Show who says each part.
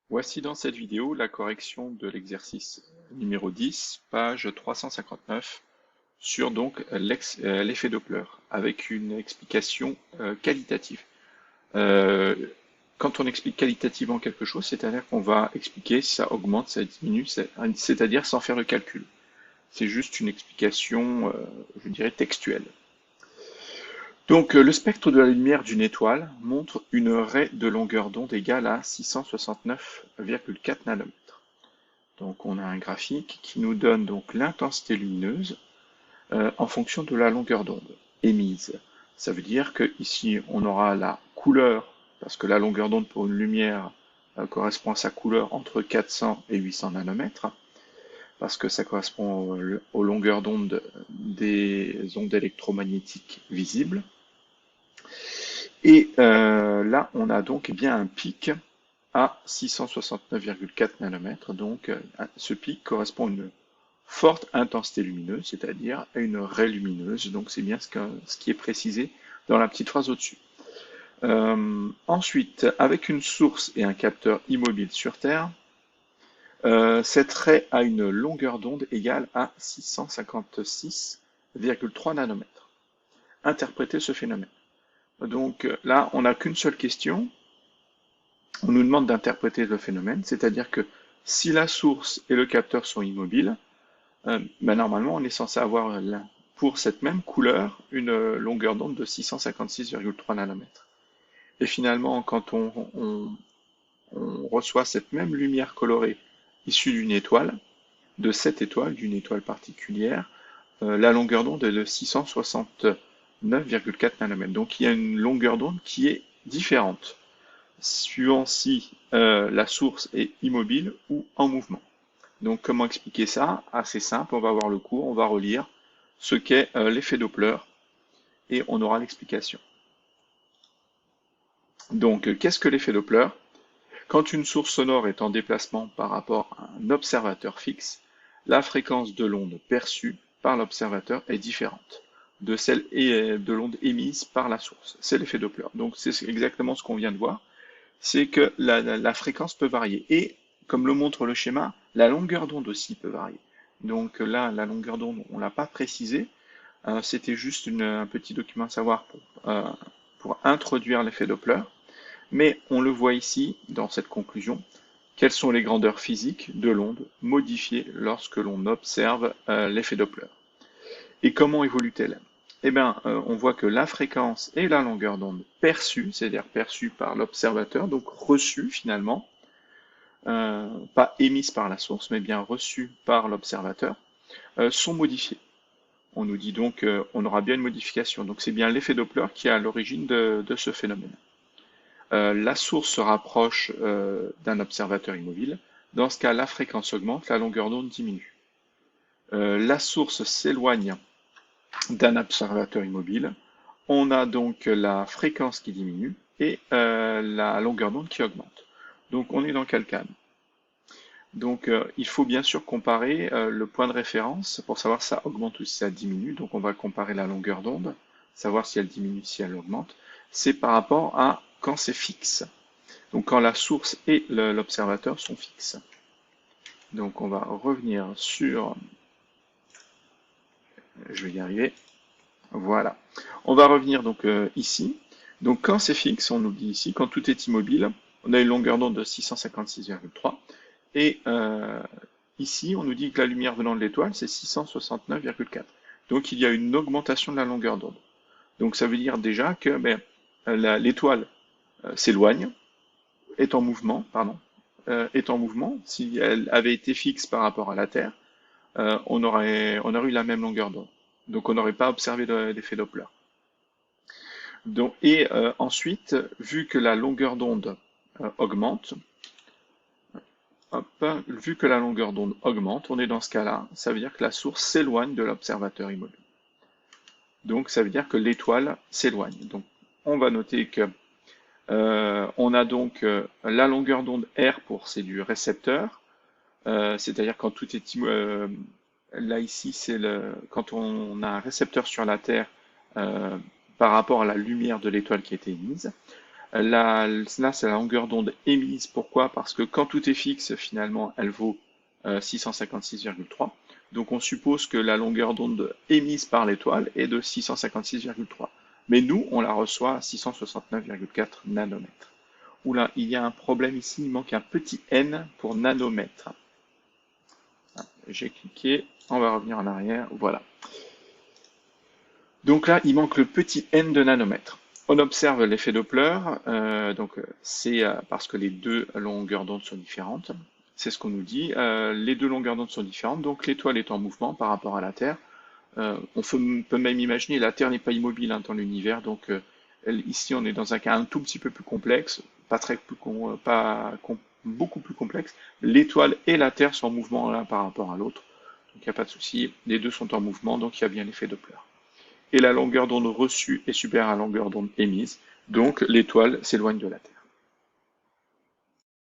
Speaker 1: Voici dans cette vidéo la correction de l'exercice numéro 10, page 359, sur donc l'effet Doppler, avec une explication qualitative. Euh, Quand on explique qualitativement quelque chose, c'est-à-dire qu'on va expliquer si ça augmente, ça diminue, c'est-à-dire sans faire le calcul. C'est juste une explication, je dirais, textuelle. Donc, le spectre de la lumière d'une étoile montre une raie de longueur d'onde égale à 669,4 nanomètres. Donc, on a un graphique qui nous donne donc l'intensité lumineuse en fonction de la longueur d'onde émise. Ça veut dire que ici, on aura la couleur, parce que la longueur d'onde pour une lumière correspond à sa couleur entre 400 et 800 nanomètres, parce que ça correspond aux longueurs d'onde des ondes électromagnétiques visibles. Et là, on a donc bien un pic à 669,4 nanomètres. Donc, ce pic correspond à une forte intensité lumineuse, c'est-à-dire à une raie lumineuse. Donc, c'est bien ce qui est précisé dans la petite phrase au-dessus. Ensuite, avec une source et un capteur immobile sur Terre, cette raie a une longueur d'onde égale à 656,3 nanomètres. Interprétez ce phénomène. Donc là, on n'a qu'une seule question. On nous demande d'interpréter le phénomène, c'est-à-dire que si la source et le capteur sont immobiles, normalement, on est censé avoir pour cette même couleur une longueur d'onde de 656,3 nanomètres. Et finalement, quand on reçoit cette même lumière colorée issue d'une étoile, de cette étoile, d'une étoile particulière, la longueur d'onde est de 669,4 nanomètres. Donc il y a une longueur d'onde qui est différente, suivant si la source est immobile ou en mouvement. Donc comment expliquer ça? Assez simple, on va voir le cours, on va relire ce qu'est l'effet Doppler et on aura l'explication. Donc qu'est-ce que l'effet Doppler? Quand une source sonore est en déplacement par rapport à un observateur fixe, la fréquence de l'onde perçue par l'observateur est différente de celle de l'onde émise par la source. C'est l'effet Doppler. Donc c'est exactement ce qu'on vient de voir, c'est que la fréquence peut varier. Et comme le montre le schéma, la longueur d'onde aussi peut varier. Donc là, la longueur d'onde, on ne l'a pas précisé. C'était juste un petit document à savoir pour introduire l'effet Doppler. Mais on le voit ici, dans cette conclusion, quelles sont les grandeurs physiques de l'onde modifiées lorsque l'on observe l'effet Doppler. Et comment évolue-t-elle? Eh bien, on voit que la fréquence et la longueur d'onde perçue, c'est-à-dire perçue par l'observateur, donc reçue finalement, pas émise par la source, mais bien reçue par l'observateur, sont modifiées. On nous dit donc qu'on aura bien une modification. Donc c'est bien l'effet Doppler qui est à l'origine de ce phénomène. La source se rapproche d'un observateur immobile. Dans ce cas, la fréquence augmente, la longueur d'onde diminue. La source s'éloigne d'un observateur immobile. On a donc la fréquence qui diminue et la longueur d'onde qui augmente. Donc on est dans quel cas? Donc il faut bien sûr comparer le point de référence pour savoir si ça augmente ou si ça diminue. Donc on va comparer la longueur d'onde, savoir si elle diminue, si elle augmente. C'est par rapport à quand c'est fixe. Donc quand la source et l'observateur sont fixes. Donc on va revenir sur, je vais y arriver, voilà. On va revenir donc ici. Donc quand c'est fixe, on nous dit ici, quand tout est immobile, on a une longueur d'onde de 656,3. Et ici, on nous dit que la lumière venant de l'étoile, c'est 669,4. Donc il y a une augmentation de la longueur d'onde. Donc ça veut dire déjà que l'étoile s'éloigne, est en mouvement, pardon, est en mouvement. Si elle avait été fixe par rapport à la Terre, on aurait eu la même longueur d'onde. Donc on n'aurait pas observé l'effet Doppler. Donc, et ensuite, vu que la longueur d'onde augmente, hop, vu que la longueur d'onde augmente, on est dans ce cas-là, ça veut dire que la source s'éloigne de l'observateur immobile. Donc ça veut dire que l'étoile s'éloigne. Donc on va noter que on a donc la longueur d'onde R c'est du récepteur, c'est-à-dire quand tout est là ici c'est quand on a un récepteur sur la Terre par rapport à la lumière de l'étoile qui a été émise. Là, c'est la longueur d'onde émise. Pourquoi? Parce que quand tout est fixe, finalement, elle vaut 656,3. Donc on suppose que la longueur d'onde émise par l'étoile est de 656,3. Mais nous, on la reçoit à 669,4 nanomètres. Oula, il y a un problème ici, il manque un petit n pour nanomètre. J'ai cliqué, on va revenir en arrière, voilà. Donc là, il manque le petit n de nanomètre. On observe l'effet Doppler, c'est parce que les deux longueurs d'onde sont différentes. C'est ce qu'on nous dit. Les deux longueurs d'onde sont différentes, donc l'étoile est en mouvement par rapport à la Terre. Peut même imaginer la Terre n'est pas immobile dans l'univers, donc ici on est dans un cas un tout petit peu plus complexe, beaucoup plus complexe. L'étoile et la Terre sont en mouvement l'un par rapport à l'autre, donc il n'y a pas de souci. Les deux sont en mouvement, donc il y a bien l'effet Doppler. Et la longueur d'onde reçue est supérieure à la longueur d'onde émise, donc l'étoile s'éloigne de la Terre.